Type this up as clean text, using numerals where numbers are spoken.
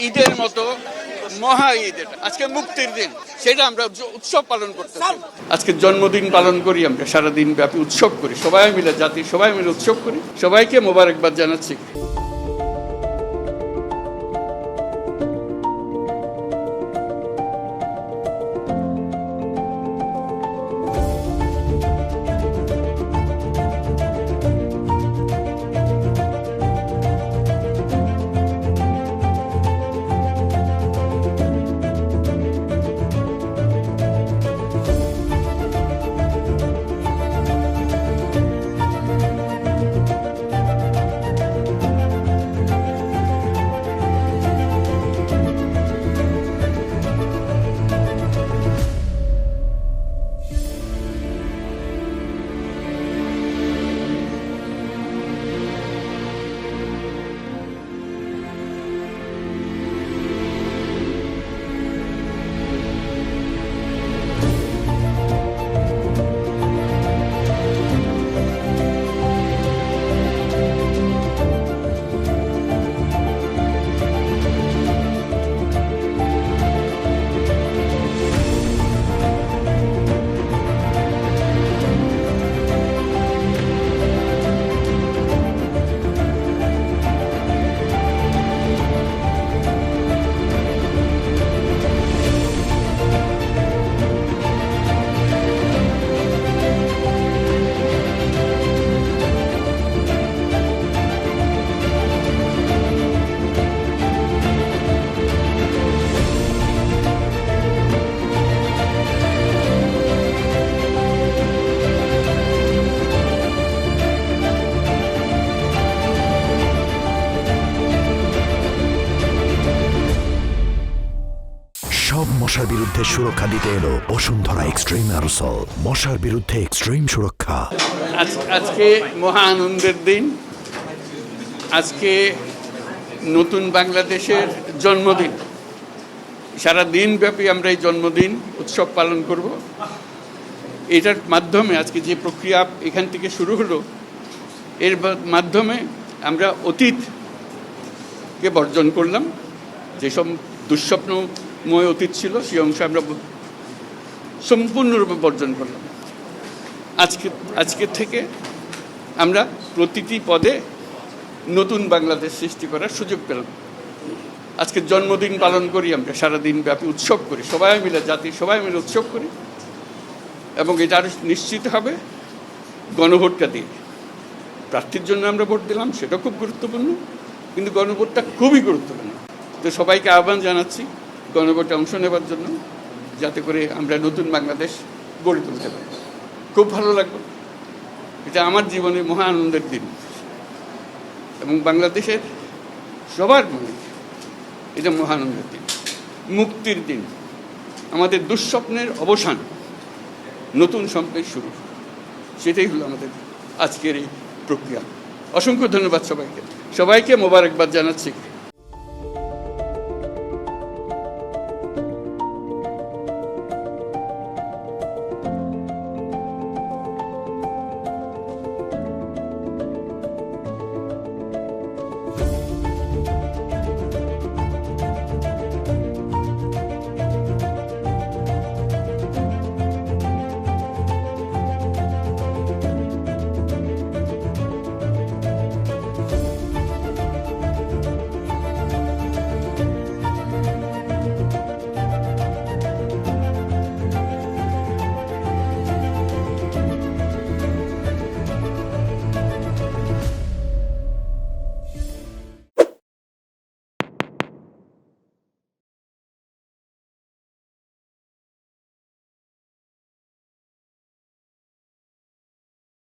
ঈদের মতো মহা ঈদ, এটা আজকে মুক্তির দিন, সেটা আমরা উৎসব পালন করতেছি। আজকে জন্মদিন পালন করি, আমরা সারাদিন ব্যাপী উৎসব করি, সবাই মিলে, জাতি সবাই মিলে উৎসব করি। সবাইকে মোবারকবাদ জানাচ্ছি। সব মশার বিরুদ্ধে সুরক্ষা দিতে এলো বসুন্ধরা এক্সট্রিম অ্যারোসল, মশার বিরুদ্ধে এক্সট্রিম সুরক্ষা। আজকে মহা আনন্দের দিন, আজকে নতুন বাংলাদেশের জন্মদিন। সারা দিন ব্যাপী আমরা এই জন্মদিন উৎসব পালন করব। এটার মাধ্যমে আজকে যে প্রক্রিয়া এখান থেকে শুরু হলো, এর মাধ্যমে আমরা অতীতকে বর্জন করলাম। যেসব দুঃস্বপ্নময় অতীত ছিল, সেই অংশ আমরা সম্পূর্ণরূপে বর্জন করলাম। আজকে থেকে আমরা প্রতিটি পদে নতুন বাংলাদেশ সৃষ্টি করার সুযোগ পেলাম। আজকে জন্মদিন পালন করি, আমরা সারাদিন ব্যাপী উৎসব করি, সবাই মিলে, জাতি সবাই মিলে উৎসব করি। এবং এটা আরও নিশ্চিত হবে গণভোটটা দিয়ে। প্রার্থীর জন্য আমরা ভোট দিলাম, সেটা খুব গুরুত্বপূর্ণ, কিন্তু গণভোটটা খুবই গুরুত্বপূর্ণ। তো সবাইকে আহ্বান জানাচ্ছি গণভোটে অংশ নেবার জন্য, যাতে করে আমরা নতুন বাংলাদেশ গড়ে তুলতে পারি। খুব ভালো লাগবে, এটা আমার জীবনে মহা আনন্দের দিন এবং বাংলাদেশের সবার মনে এটা মহা আনন্দের দিন, মুক্তির দিন, আমাদের দুঃস্বপ্নের অবসান, নতুন স্বপ্নের শুরু। সেটাই হলো আমাদের আজকের এই প্রক্রিয়া। অসংখ্য ধন্যবাদ সবাইকে মোবারকবাদ জানাচ্ছি।